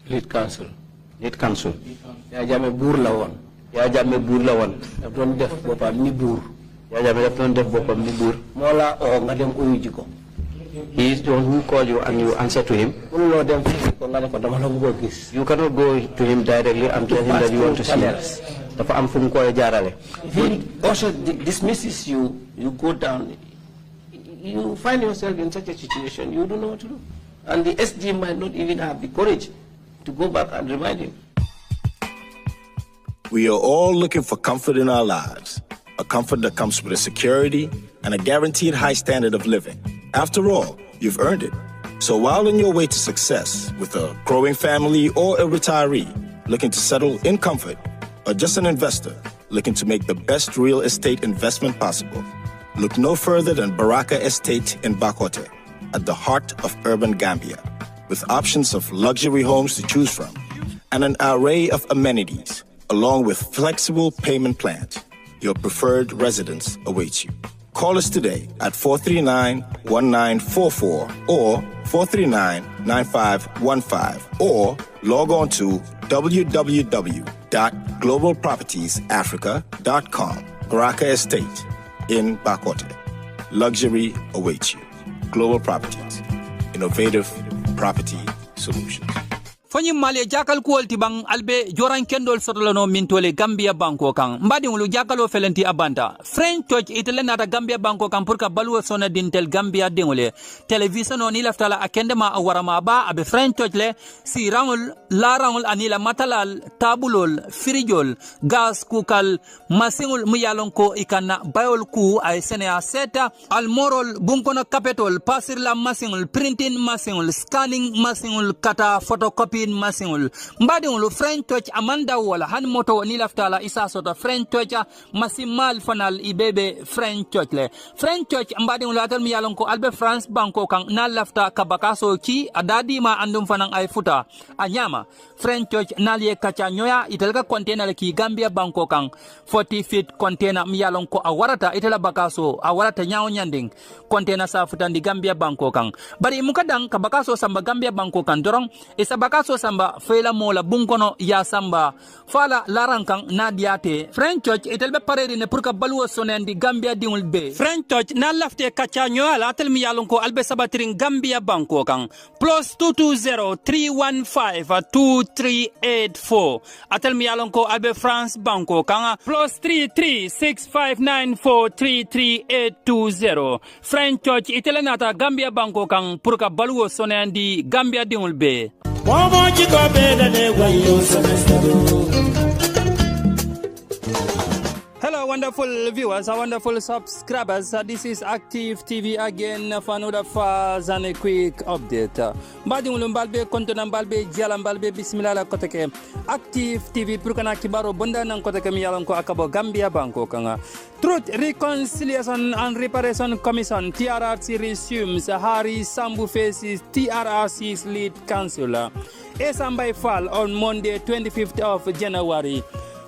Lead council. Yaya Jammeh buur la woon. Yaya Jammeh buur la woon. daf doon def boppam ni buur. Yaya Jammeh daf doon def boppam ni buur. moo la oo nga dem uyu ji ko. He is the one who called you and you answer to him. mënuloo dem fii ko nga ne ko dama la bëgg a gis. You cannot go to him directly and tell him that you want to see him. Dafa am fu mu koy jaarale. If he also dismisses you, you go down. You find yourself in such a situation, you don't know what to do. And the SG might not even have the courage to go back and remind him. We are all looking for comfort in our lives, a comfort that comes with a security and a guaranteed high standard of living. After all, you've earned it. So while on your way to success with a growing family or a retiree looking to settle in comfort, or just an investor looking to make the best real estate investment possible, look no further than Baraka Estate in Bakote, at the heart of urban Gambia, with options of luxury homes to choose from and an array of amenities, along with flexible payment plans. Your preferred residence awaits you. Call us today at 439-1944 or 439-9515 or log on to www.globalpropertiesafrica.com. Baraka Estate in Bakote. Luxury awaits you. Global Properties. Innovative property solutions. Fanyi mali jakal kuolti bang albe joran kendol sotolano mintole Gambia banko kan mbadi ngulu jakalo felenti abanda French Touch itele nata Gambia banko kan purka baluwa sona dintel Gambia dingole television on ilaftala akendema awarama ba abe French Touch le si rangul la rangul anila matalal tabulol firijol gas kukal masingul muyalon ko ikana bayol ku ay senea seta almorol bunkono kapetol pasir la masingul printing masingul scanning masingul kata photocopy masingul mbadingul French Touch amanda wala han moto ni laftala isa soto French Touch masimal fanal ibebe French Touch le French Touch mbadingul atal mi yalon ko albe France banko kan na lafta kabakaso ki adadi ma andum fanang ay futa anyama French Touch nalie kacha nyoya itelga container ki Gambia banko kan 40 feet container mi yalon ko awarata itela bakaso awarata nyaaw nyanding container sa futa ndi Gambia banko kan bari mukadang kabakaso samba Gambia banko kan dorong isa bakaso samba fela mola bunkono ya samba fala larankan nadiate French Touch etelbe pareri ne pour ka baluwo sonendi Gambia dingul be French Touch na lafte kacha nyoala atel mi yalon ko albe sabatirin Gambia banko kan plus 220-315-2384 atel mi yalon ko albe France banko kan plus 33-6594-33820 French Touch itelenata Gambia banko kan pour ka baluwo sonendi Gambia dingul be. Hello wonderful viewers, wonderful subscribers. This is Active TV again for another fast and a quick update. Mbadi mulumbalbe kontona mbalbe jala mbalbe bismillah la koteke Active TV purkana kibaro bonda nan koteke mi yalan ko akabo Gambia banko kanga Truth Reconciliation and Reparation Commission TRRC resumes. Harry Sambou faces TRRC's lead councillor Esambay Fall on Monday 25th of January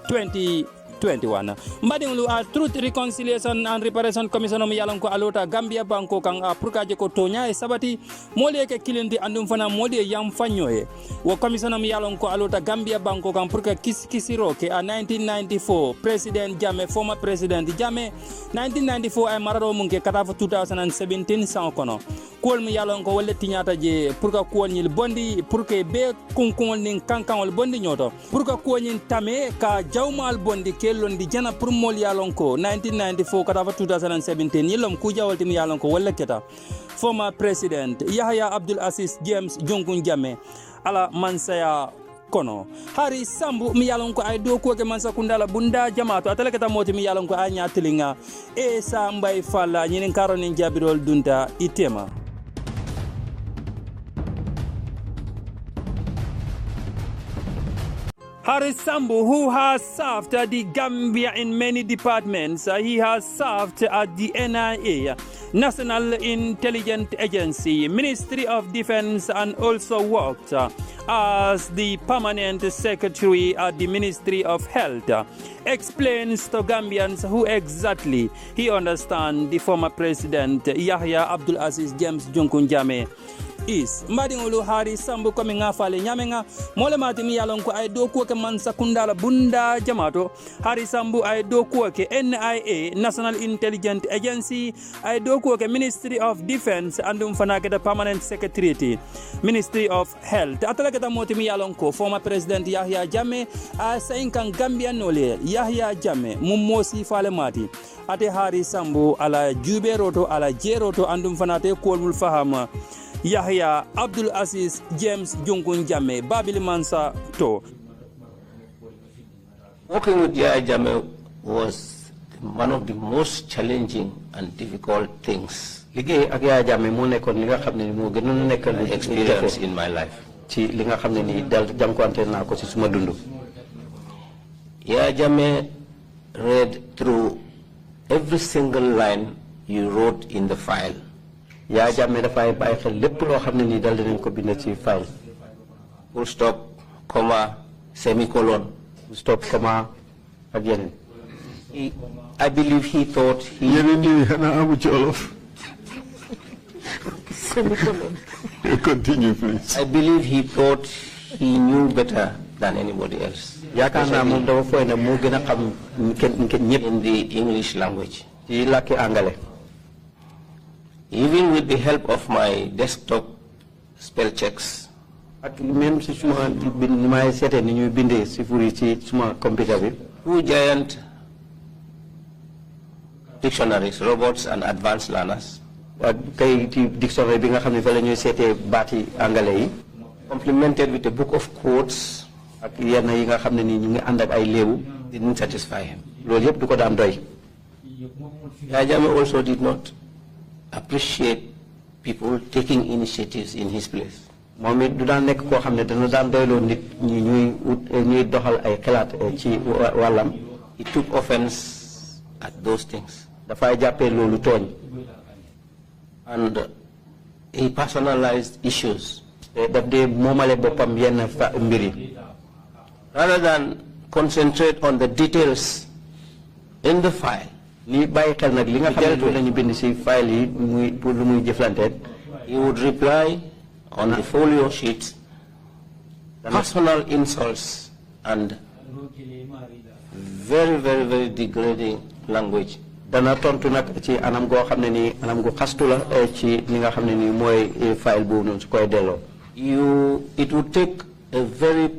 2021. Mbadinglu a Truth Reconciliation and Reparation Commission mi yalan ko alota Gambia banko kan a purkaje ko tonya e sabati mole ke kilindi andum fana mode yam fanyoe wo commission mi yalan ko alota Gambia banko kan purka kisiro ke a 1994 President Jammeh former President Jammeh 1994 ay mararo mun ke kata 2017 san kono kol mi yalan ko wolle tinyata je purka ko nyil bondi purke be kunkungol nin kankanol bondi nyoto purka ko nyin tame ka jawmal bondi londi jana pour mol yalon ko 1994 kata 2017 yelom ku jawolti mi yalon ko wala keta former president Yahya Abdul Aziz James Jonkun Jammeh ala mansaya kono Harry Sambou mi yalon ko ay do ko ke mansa kundala bunda jamato atale keta moti mi yalon ko ay nyatilinga e sa mbay falla nyinin karoni jabirol dunta itema. Harry Sambou, who has served the Gambia in many departments, he has served at the NIA, National Intelligence Agency, Ministry of Defense, and also worked as the permanent secretary at the Ministry of Health. Explains to Gambians who exactly he understands the former president Yahya Abdul Aziz James Jonkun Jammeh East. Mbadingulu Hari Sambou komi ngafale nyamenga mole mati mi yalon ko ay do ko ke man sakundala bunda jamato Hari Sambou ay do ko ke NIA National Intelligence Agency ay do ko ke Ministry of Defense andum fana ke permanent secretary Ministry of Health atala ke moti mi yalon ko former president Yahya Jammeh a sainkan Gambian nole Yahya Jammeh mum mosi fale mati ate Hari Sambou ala jube roto ala jeroto andum fana te kolmul fahama Yahya Abdul Aziz James Junkun Jammeh Babili Mansa to. Working with Yahya Jammeh was one of the most challenging and difficult things experience in my life. Yahya Jammeh read through every single line you wrote in the file. Yahya Jammeh dafay bàyyi xel lépp loo xam ne nii dal dinañ ko bind ci file. Full stop, comma, semicolon. Full stop, comma, ak yeneen. I believe he thought he. Yeneen yi xanaa amu ci olof. Semicolon. Continue, please. I believe he thought he knew better than anybody else. Yaakaar naa moom dafa foog ne moo gën a xam ñëpp in the English language. Ci làkki angale. Even with the help of my desktop spell checks, two giant dictionaries, robots and advanced learners, complemented with a book of quotes, didn't satisfy him. Yahya Jammeh also did not appreciate people taking initiatives in his place. He took offense at those things. And he personalized issues. Rather than concentrate on the details in the file, he would reply on the folio sheet personal insults and very, very, very degrading language. It would take a very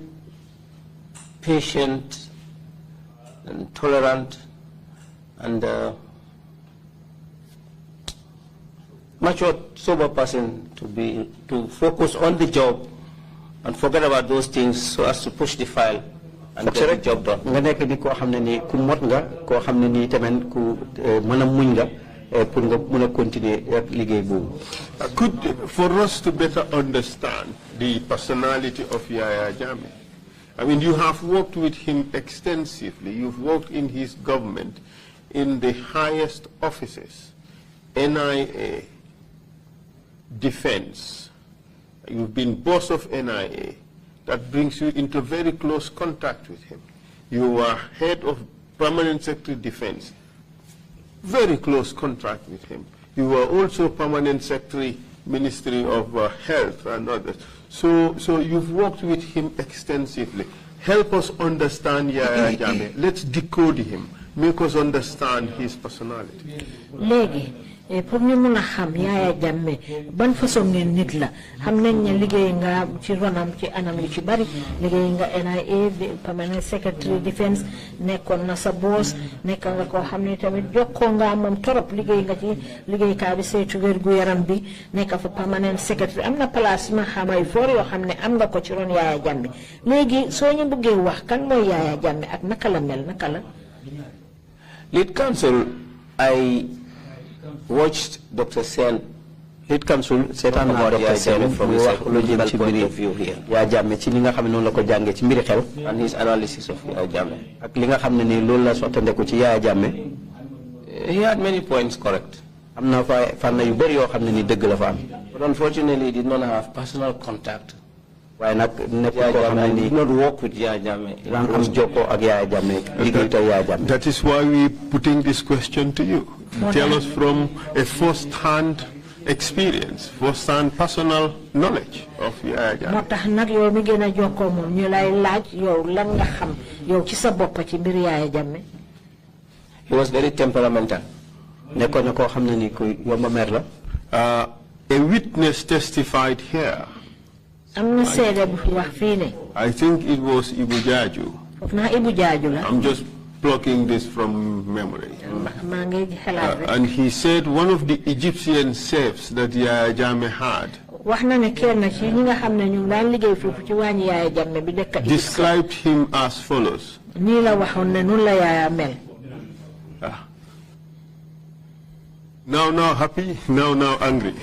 patient and tolerant and mature, sober person to focus on the job and forget about those things so as to push the file and get the job done. For us to better understand the personality of Yahya Jammeh, I mean, you have worked with him extensively. You've worked in his government in the highest offices, NIA, Defense. You've been boss of NIA. That brings you into very close contact with him. You are head of Permanent Secretary Defense. Very close contact with him. You were also Permanent Secretary, Ministry of Health and others. So you've worked with him extensively. Help us understand Yahya Jammeh. Let's decode him. Make us understand his personality. Legi, pour ñu mëna xam Yahya Jammeh ban façon ngeen nit la xam nañ ne liggéey nga ci ronam ci anam yu ci bari liggéey nga NIA Permanent Secretary Defense nekkon na sa boss nekk nga ko xam ne tamit jokko nga mom torop liggéey nga ci liggéey ka bi saytu wér gu yaram bi nekk fa Permanent Secretary am na place ma xamay for yoo xam ne am nga ko ci ron Yahya Jammeh léegi soo ñu bëggee wax kan mooy Yahya Jammeh ak naka la mel naka la Lead Counsel, I watched Dr. Sen. Lead Counsel, Setan Dr. Sen from his psychological point of view here. Yahya Jammeh ci li nga xam ne noonu la ko jàngee ci mbiri xel. And his analysis of Yahya Jammeh. Ak li nga xam ne nii loolu la sottandeku ci Yahya Jammeh. He had many points correct. Am na fa fànn yu bëri yoo xam ne nii dëgg la fa am. But unfortunately, he did not have personal contact. Waaye nag nekk koo xam ne nii did not work with Yahya Jammeh. am jokkoo ak Yahya Jammeh liggéey te Yahya Jammeh. That is why we're putting this question to you. Tell us from a first-hand experience, first-hand personal knowledge of Yaya Jammeh. motax nak yow mi gëna jokko mom ñu lay laaj yow lan nga xam yow ci sa bop ci mbir Yaya Jammeh. He was very temperamental. Nekkoon na koo xam ne ni ku yomba mer la. A witness testified here. Amna sédé bu fi wax fi né. I think it was Ibu Jaju. I'm just plucking this from memory. And he said one of the Egyptian chefs that Yaya Jammeh had described him as follows. Now happy, now angry.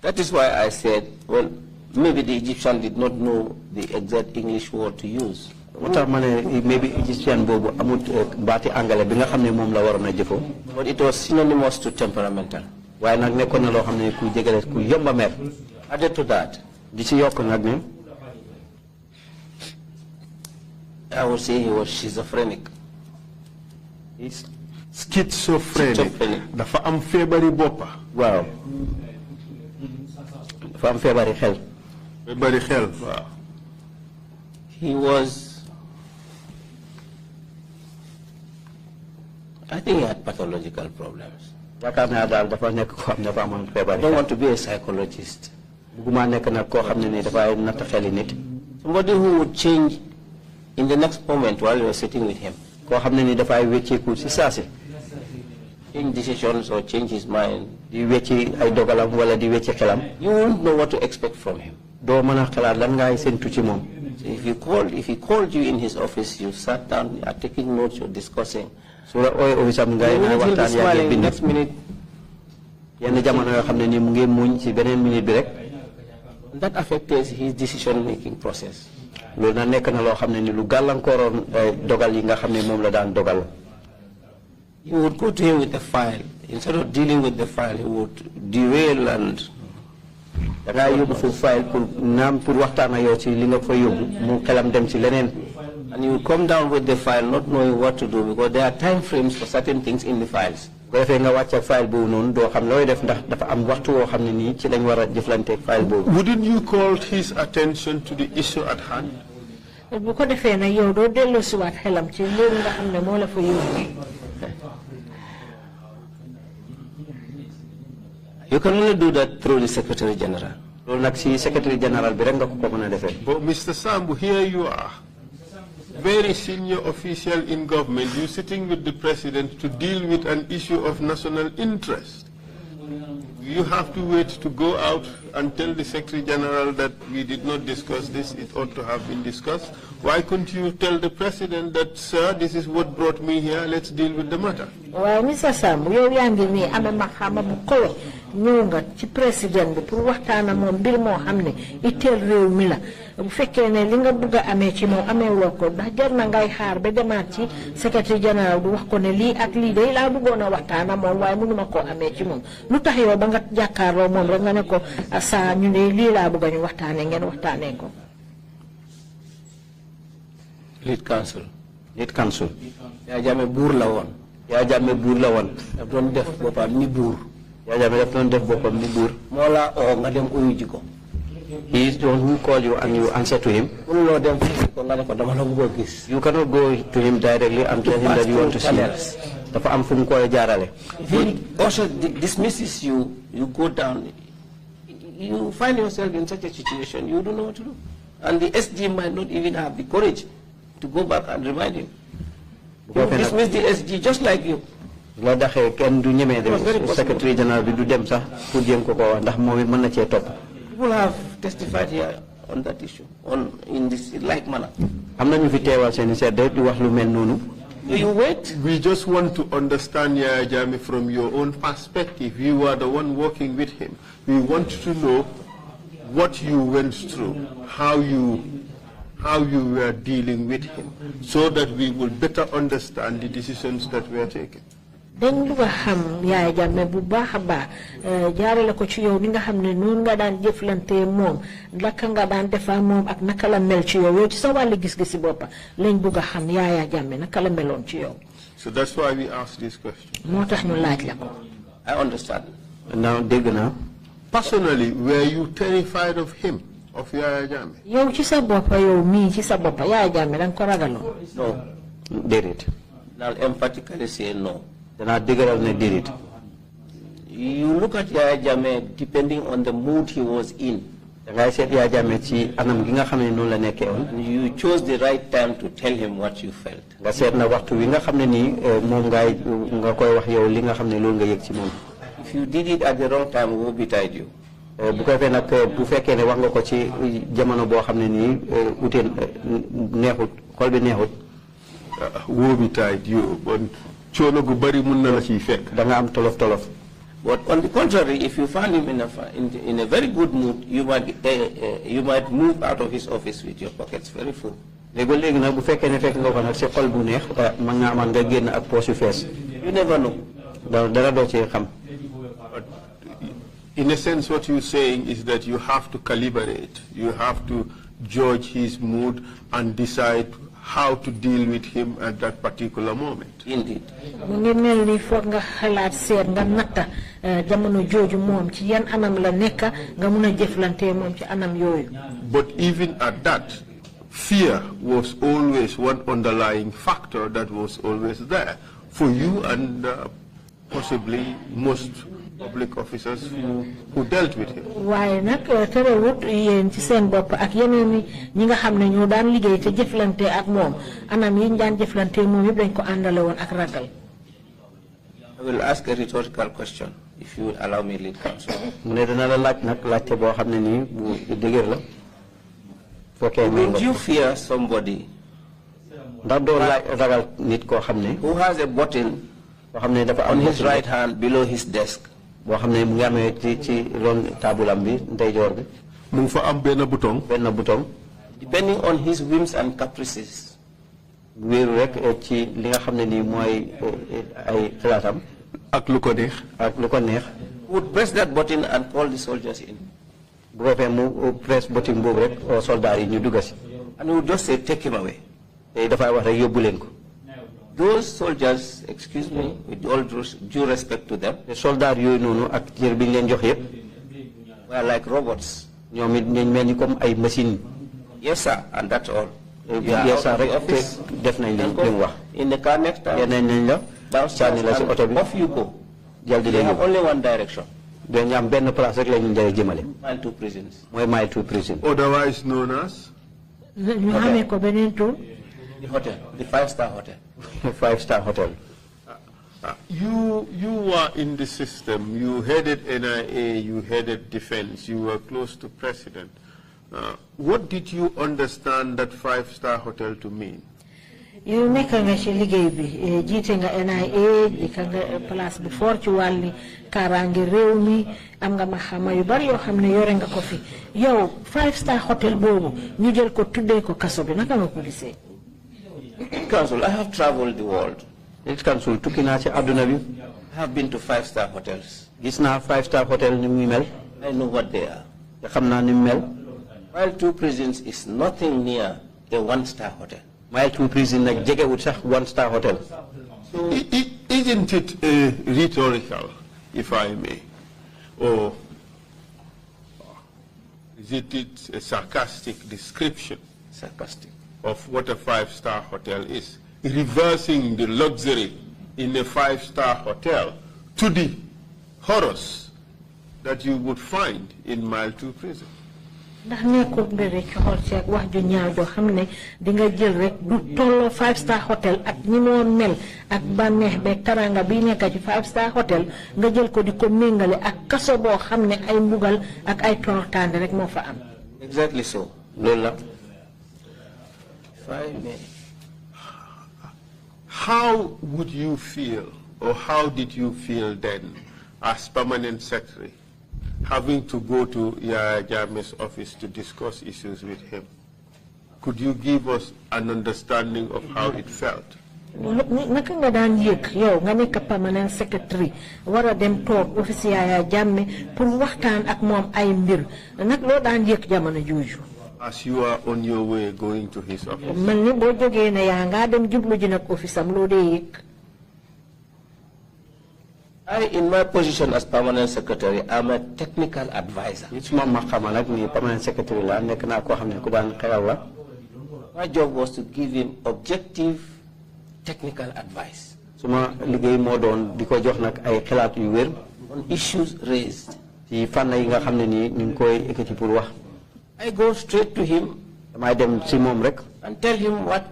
That is why I said, well, maybe the Egyptian did not know the exact English word to use. Maybe Egyptian bobu amut bati angale bi nga xamne mom la warona jëfo. But it was synonymous to temperamental. Waye nak nekkon na lo xamne ku jégale ku yomba mer. Added to that, di ci yok nak ne I would say he was schizophrenic. He's schizophrenic. Dafa am febari bopa. Wow. Dafa am febari xel. Febari xel. Wow. He was, I think he had pathological problems. I don't want to be a psychologist. Somebody who would change in the next moment while you were sitting with him. Change decisions or change his mind. You won't know what to expect from him. So if he called you in his office, you sat down, you are taking notes, you're discussing. So next minute, that affects his decision-making process. He would go to him with the file. Instead of dealing with the file, he would derail and and you will come down with the file not knowing what to do because there are time frames for certain things in the files. Wouldn't you call his attention to the issue at hand? You can only do that through the Secretary General. But Mr. Sambou, here you are, very senior official in government, you sitting with the president to deal with an issue of national interest. You have to wait to go out and tell the Secretary General that we did not discuss this, it ought to have been discussed. Why couldn't you tell the president that, sir, this is what brought me here, let's deal with the matter? Well, Mr. Sambou, ñëw nga ci président bi pour waxtaana moom mbir moo xam ne itteel réew mi la bu fekkee ne li nga bëgg a amee ci moom amee woo ko ndax jar na ngay xaar ba demaat ci secrétaire général bi wax ko ne lii ak lii day laa bëggoon a waxtaana moom waaye mënuma koo amee ci moom lu tax yow ba nga jàkkaarloo moom rek nga ne ko saa ñu ne lii laa bëgg a ñu waxtaanee ngeen waxtaanee ko. Lead counsel. Yaya Jammeh buur la woon. Yaya Jammeh buur la woon. daf doon def boppam ni buur. Yaya Jammeh daf doon def boppam ni buur. moo la oo nga dem uyu ji ko. He is the one who called you and you answer to him. mënuloo dem fii ko nga ne ko dama la bëgg a gis. You cannot go to him directly and tell him that you want to see. Dafa am fu mu koy jaarale. If he also dismisses you, you go down. You find yourself in such a situation, you don't know what to do. And the SG might not even have the courage to go back and remind him. You dismiss the SG just like you. La daxé kenn du ñëmé dem secrétaire général bi du dem sax pour jëm ko ko ndax moom mën na ci top. People have testified here on that issue in this like manner. Amna ñu fi téwal seen sédé di wax lu mel nonu. You wait. We just want to understand Yaya Jammeh from your own perspective. You are the one working with him. We want to know what you went through, how you were dealing with him, so that we will better understand the decisions that were taken. dañ bëgg a xam Yaya Jammeh bu baax a baax jaarale ko ci yow ni nga xam ne noonu nga daan jëflante moom naka nga daan defaa moom ak naka la mel ci yow yow ci sa wàllu gis-gisi boppa lañ bëgg a xam Yaya Jammeh naka la meloon ci yow. So that's why we ask this question. I understand. Now, Personally, were you terrified of him, of Yahya Jammeh? No. Did it? I'll emphatically say no. Then I did it. You look at Yahya Jammeh depending on the mood he was in. You chose the right time to tell him what you felt. If you did it at the wrong time, who betide you? Who betide you? But on the contrary, if you find him in a very good mood, you might move out of his office with your pockets very full. You never know. In a sense, what you're saying is that you have to calibrate, you have to judge his mood and decide how to deal with him at that particular moment. Indeed. But even at that, fear was always one underlying factor that was always there for you and possibly most public officers who dealt with him. Why nak terewut yeen ci seen bop ak yeneen ñi nga xamne ñoo daan liggéey te jëflante ak moom anam yi ñu daan jëflante moom yëpp dañ ko àndale woon ak ragal. I will ask a rhetorical question if you will allow me, lead counsel. Mu ne dana la laaj nag laajte boo xam ne nii bu dëgër la. Would you fear somebody ndax doo ragal nit koo xam ne who has a button on his right hand below his desk? Depending on his whims and caprices, would press that button and call the soldiers in. And he would just say, take him away. Those soldiers, excuse me, with all due respect to them, were like robots. Yes, sir, and that's all. Yes, sir, definitely. In the car next time, off you go. You have only one direction. Mile 2 prisons. Otherwise known as? The hotel, the 5-star hotel. 5-star hotel. You were in the system. You headed NIA. You headed defense. You were close to president. What did you understand that 5-star hotel to mean? You nekk nga ci liggéey bi jiite nga NIA di ka nga place bu fort ci wàlli kaaraange réew mi am nga maxama yu bari yoo xam ne yore nga ko fi yow 5-star hotel boobu ñu jël ko tuddee ko kaso bi naka nga ko gisee. Council, I have traveled the world. Council, I have been to 5-star hotels. Gis na 5-star hotel ni muy mel. I know what they are. Xam na ni mel. Mile 2 prisons is nothing near a 1-star hotel. Mile 2 prison nak jegewut sax 1-star hotel. So isn't it rhetorical, if I may, or is it a sarcastic description? Sarcastic. Of what a 5-star hotel is, reversing the luxury in a 5-star hotel to the horrors that you would find in Mile 2 prison. Ndax nekkul nga rek xool ci ak wax ju ñaaw joo xam ne di nga jël rek du tolloo 5-star hotel ak ñi moo mel ak bànneex beeg taranga bi nekk ci 5-star hotel nga jël ko di ko méngale ak kaso boo xam ne ay mbugal ak ay toroxtaande rek moo fa am. Exactly so. Loolu la. If I may. How would you feel, or how did you feel then, as permanent secretary, having to go to Yahya Jammeh's office to discuss issues with him? Could you give us an understanding of how it felt? Naka nga daan yëg yow nga nekk permanent secretary war a dem toog office Yahya Jammeh pour waxtaan ak moom ay mbir nag loo daan yëg jamono jooju. As you are on your way going to his office. Mel ni boo jógee ne yaa ngaa dem jublu ji nag office am loo dee yëg. In my position as permanent secretary, I'm a technical advisor. Permanent secretary my job was to give him objective technical advice on issues raised. I go straight to him and tell him what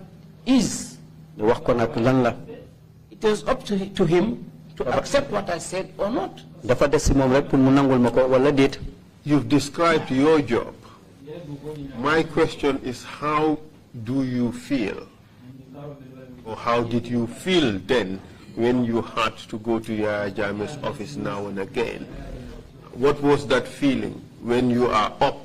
is. It is up to him to accept what I said or not. You've described your job. My question is, how do you feel? Or how did you feel then when you had to go to Yahya Jammeh's office now and again? What was that feeling when you are up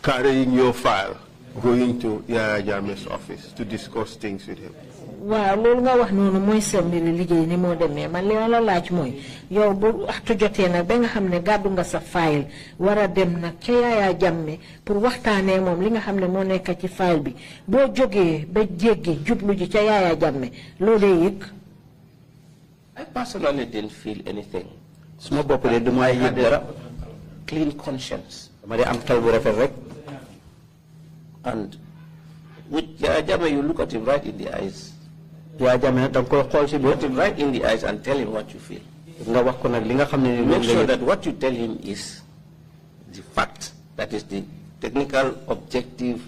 carrying your file going to Yahya Jammeh's office to discuss things with him? Waaw loolu nga wax noonu mooy sa mbiri liggéey ni moo demee man li ma la laaj mooy yow bu waxtu jotee nag ba nga xam ne gàddu nga sa file war a dem nag ca Yahya Jammeh pour waxtaanee moom li nga xam ne moo nekk ci file bi boo jógee ba jéggi jublu ji ca Yahya Jammeh loolee yëg. I personally didn't feel anything. Suma bopp de du may yëg dara. Clean conscience. Dama de am xel bu rafet rek. And with Yahya Jammeh you look at him right in the eyes. Look him right in the eyes and tell him what you feel. Make sure that what you tell him is the fact, that is the technical objective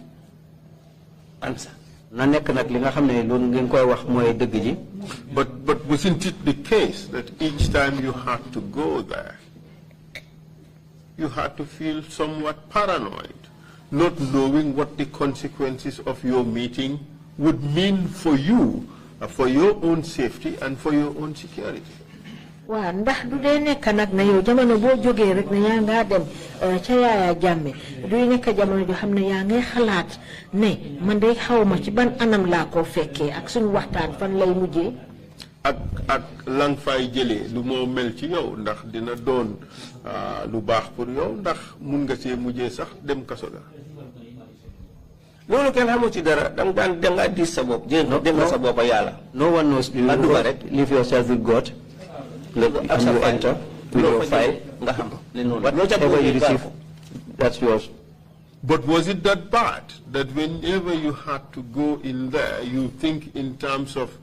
answer. But wasn't it the case that each time you had to go there, you had to feel somewhat paranoid, not knowing what the consequences of your meeting would mean for you, for your own safety and for your own security? Wa ndax du dee nekk nag na yow jamono boo jógee rek ne yaa ngaa dem ca Yahya Jammeh du nekk jamono joo xam ne yaa ngay xalaat ne man day xawma ci ban anam laa koo fekkee ak suñu waxtaan fan lay mujjee. ak lang fay jëlee lu moo mel ci yow ndax dina doon lu baax pour yow ndax mun nga see mujjee sax dem kaso ga. loolu kenn xamu ci dara danga dis sa bopp dem sa bopp yàlla. No one knows. Leave yourself with God. And you enter with your file. Whatever you receive, that's yours. But was it that bad that whenever you had to go in there, you think in terms of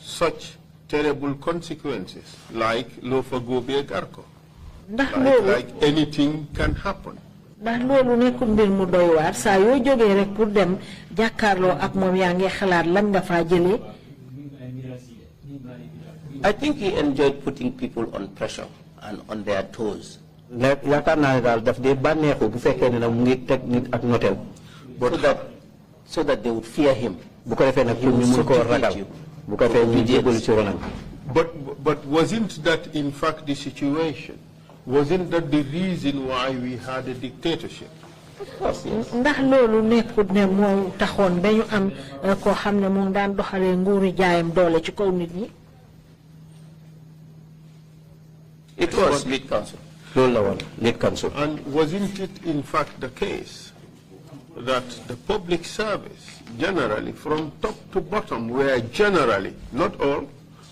such terrible consequences, like Lofa Gobe Garko? Like anything can happen. ndax loolu nekkul mbir mu doy waar saa yoo jógee rek pour dem jàkkaarloo ak moom yaa ngi xalaat lan nga faa jëlee. I think he enjoyed putting people on pressure and on their toes. Yaakaar naa ne daal daf dee bànneexu bu fekkee ne nag mu ngi teg nit ak notel. So that they would fear him. bu ko defee nag pour ñu mun koo ragal. bu ko defee ñu jégalu ci ronam. But wasn't that in fact the situation? Wasn't that the reason why we had a dictatorship? ndax loolu nekkut ne moo taxoon ba ñu am koo xam ne moom daan doxalee nguuri jaayam doole ci kaw nit ñi. It was lead counsel. Lead counsel. And wasn't it in fact the case that the public service generally from top to bottom were generally, not all,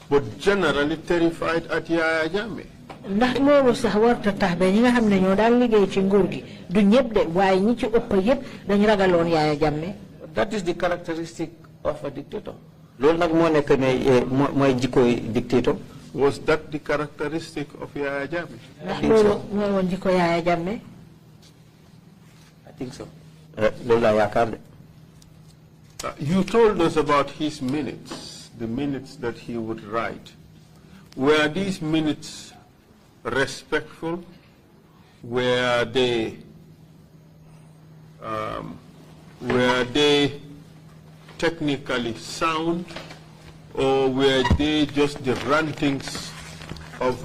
but generally terrified at Yahya Jammeh? ndax loolu sax warta tax ba ñi nga xam ne ñoo daan liggéey ci nguur gi du ñëpp de waaye ñi ci ëpp yëpp dañu ragaloon Yahya Jammeh. That is the characteristic of a dictator. loolu nag moo nekk ne mooy jikkooy dictator. Was that the characteristic of Yahya Jammeh? ndax loolu mooy woon jikko Yahya Jammeh. I think so. loolu laa yaakaar de. You told us about his minutes, the minutes that he would write. Were these minutes respectful? Were they technically sound, or were they just the rantings of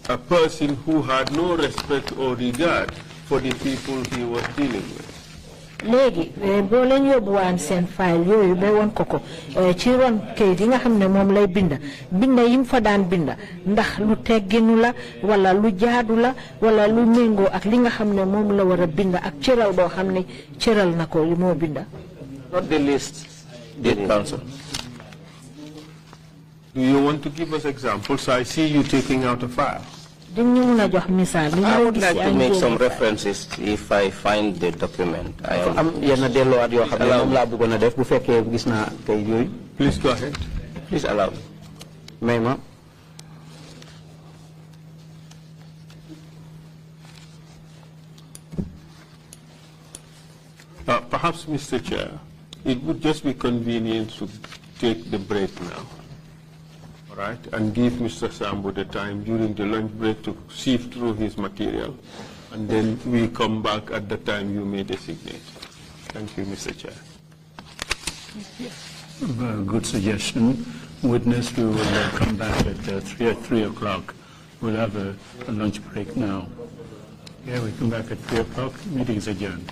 a person who had no respect or regard for the people he was dealing with? léegi boo leen yóbbuwaan seen file yooyu ba woon ko ci ron kayit yi nga xam ne moom lay binda yi mu fa daan binda ndax lu tegginu la wala lu jaadu la wala lu méngoo ak li nga xam ne moom la war a binda ak cëral boo xam ne cëral na ko li moo binda. Not the least, lead counsel. Do you want to give us examples? I see you taking out a file. I would like to make some references if I find the document. Please go ahead. Please allow me. Perhaps, Mr. Chair, it would just be convenient to take the break now, all right, and give Mr. Sambou the time during the lunch break to sift through his material, and then we come back at the time you may designate. Thank you, Mr. Chair. Good suggestion. Witness, we will come back at 3 o'clock. We'll have a lunch break now. Yeah, we come back at 3 o'clock. Meeting is adjourned.